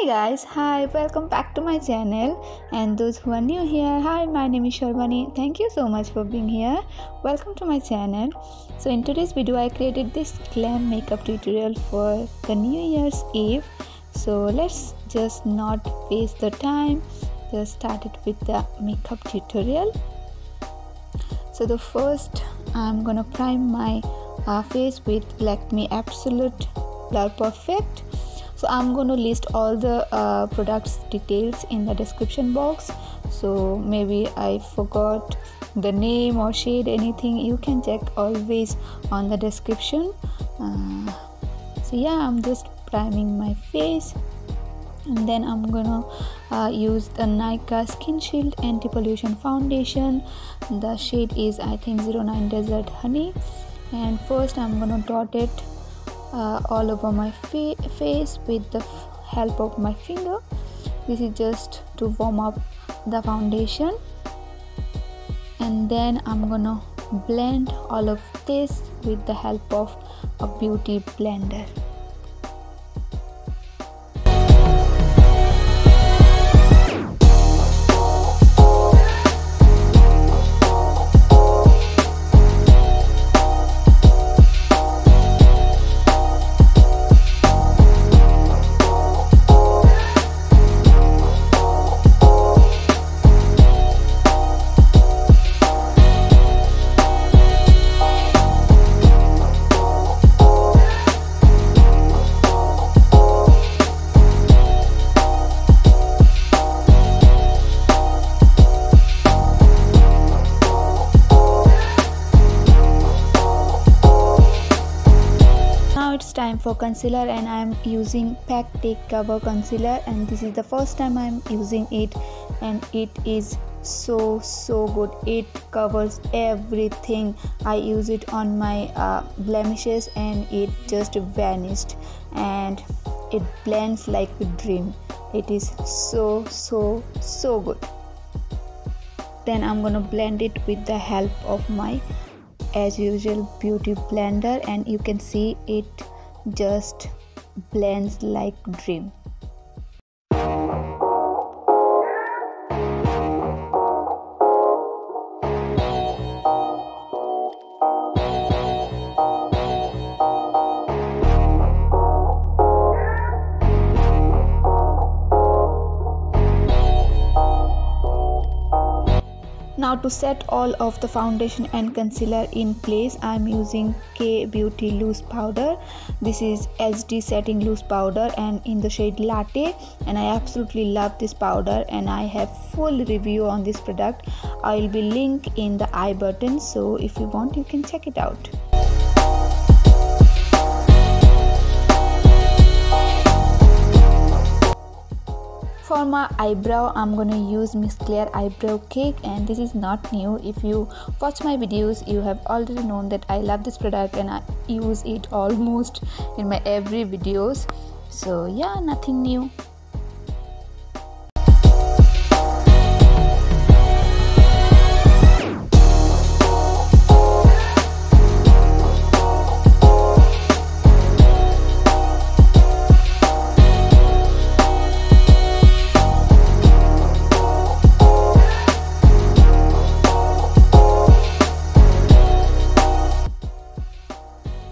Guys, hi, welcome back to my channel. And those who are new here, hi, my name is Sharvani. Thank you so much for being here. Welcome to my channel. So in today's video I created this glam makeup tutorial for the New Year's Eve. So let's just not waste the time, just start it with the makeup tutorial. So the first I'm gonna prime my face with Lakme Absolute Blur Perfect. So I'm going to list all the products details in the description box. So maybe I forgot the name or shade, anything, you can check always on the description. So yeah, I'm just priming my face, and then I'm gonna use the Nykaa Skin Shield Anti-Pollution Foundation. The shade is I think 09 Desert Honey, and first I'm gonna dot it all over my face with the help of my finger. This is just to warm up the foundation, and then I'm gonna blend all of this with the help of a beauty blender. It's time for concealer, and I'm using Pack Take Cover concealer, and this is the first time I'm using it, and it is so good. It covers everything. I use it on my blemishes and it just vanished, and it blends like a dream. It is so good. Then I'm gonna blend it with the help of my as usual beauty blender, and you can see it just blends like dream. Now to set all of the foundation and concealer in place, I'm using K Beauty loose powder. This is HD setting loose powder and in the shade Latte, and I absolutely love this powder, and I have full review on this product. I will be link in the I button, so if you want you can check it out. For my eyebrow, I'm gonna use Miss Claire eyebrow cake, and this is not new. If you watch my videos, you have already known that I love this product and I use it almost in my every videos. So yeah, nothing new.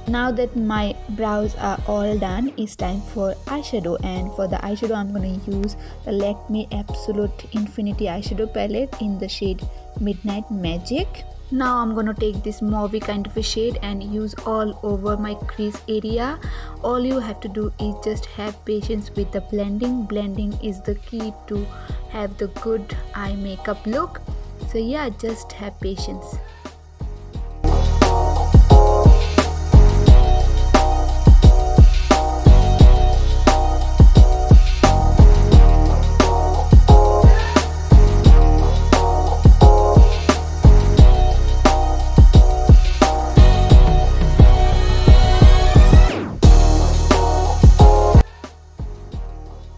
Now that my brows are all done, it's time for eyeshadow, and for the eyeshadow I'm going to use the Lakme Absolute Infinity eyeshadow palette in the shade Midnight Magic. Now I'm going to take this mauvey kind of a shade and use all over my crease area. All you have to do is just have patience with the blending. Blending is the key to have the good eye makeup look. So yeah, just have patience.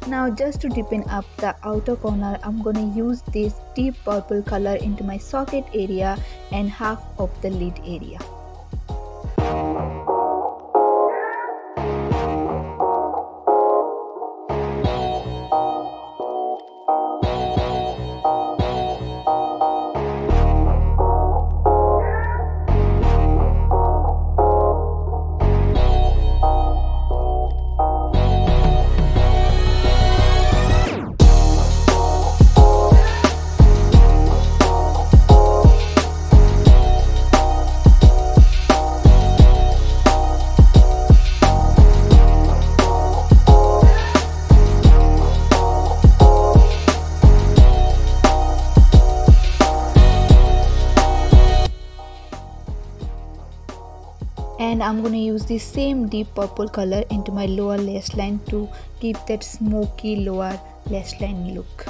Now just to deepen up the outer corner, I'm gonna use this deep purple color into my socket area and half of the lid area. And I'm gonna use the same deep purple color into my lower lash line to keep that smoky lower lash line look.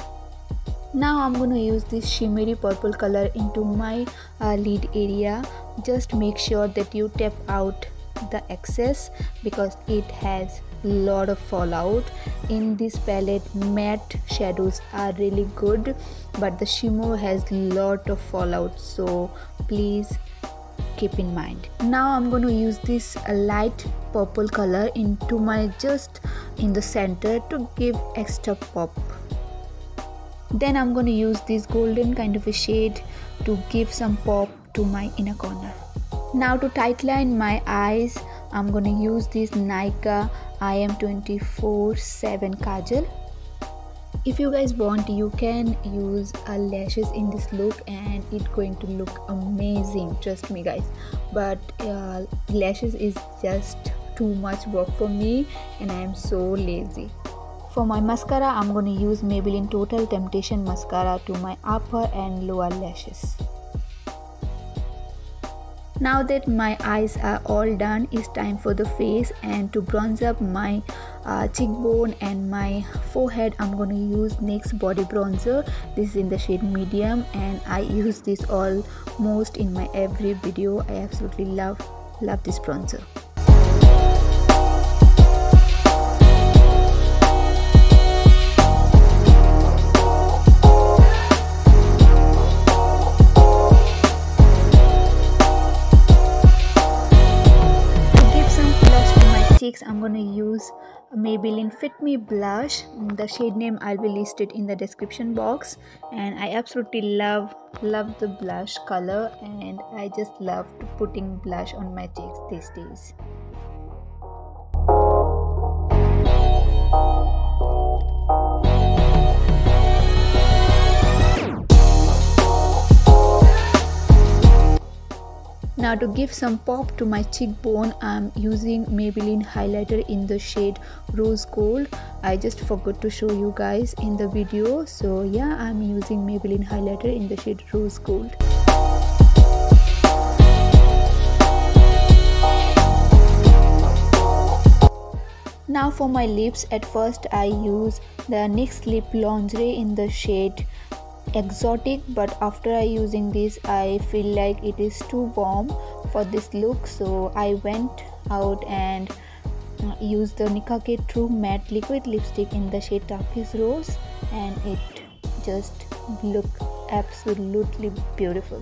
Now I'm gonna use this shimmery purple color into my lid area. Just make sure that you tap out the excess because it has lot of fallout. In this palette, matte shadows are really good, but the shimmer has lot of fallout, so please keep in mind. Now I'm going to use this light purple color into my just in the center to give extra pop. Then I'm going to use this golden kind of a shade to give some pop to my inner corner. Now to tightline my eyes, I'm going to use this Nykaa IM24/7 kajal. If you guys want, you can use lashes in this look and it's going to look amazing, trust me guys, but lashes is just too much work for me and I am so lazy. For my mascara, I'm going to use Maybelline Total Temptation mascara to my upper and lower lashes. Now that my eyes are all done, it's time for the face, and to bronze up my cheekbone and my forehead, I'm going to use NYX body bronzer. This is in the shade medium and I use this almost in my every video. I absolutely love this bronzer. I'm going to use Maybelline Fit Me blush. The shade name I'll be listed in the description box, and I absolutely love the blush color, and I just love putting blush on my cheeks these days. Now to give some pop to my cheekbone, I'm using Maybelline highlighter in the shade Rose Gold. I just forgot to show you guys in the video, so yeah, I'm using Maybelline highlighter in the shade Rose Gold. Now for my lips, at first I use the NYX Lip Lingerie in the shade Exotic, but after using this I feel like it is too warm for this look, so I went out and used the Nicka K True Matte Liquid Lipstick in the shade Turquoise Rose, and it just looked absolutely beautiful.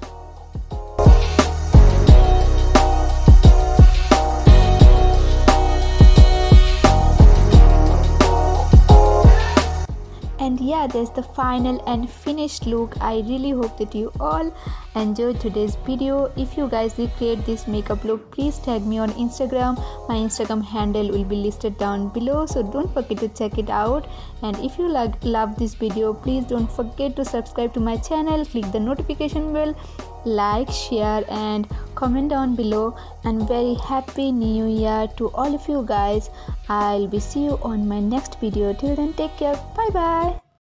And yeah, that's the final and finished look. I really hope that you all enjoyed today's video. If you guys recreate this makeup look, please tag me on Instagram. My Instagram handle will be listed down below, so don't forget to check it out. And if you love this video, please don't forget to subscribe to my channel, click the notification bell, like, share and comment down below. And very happy new year to all of you guys. I'll be see you on my next video. Till then, take care. Bye bye.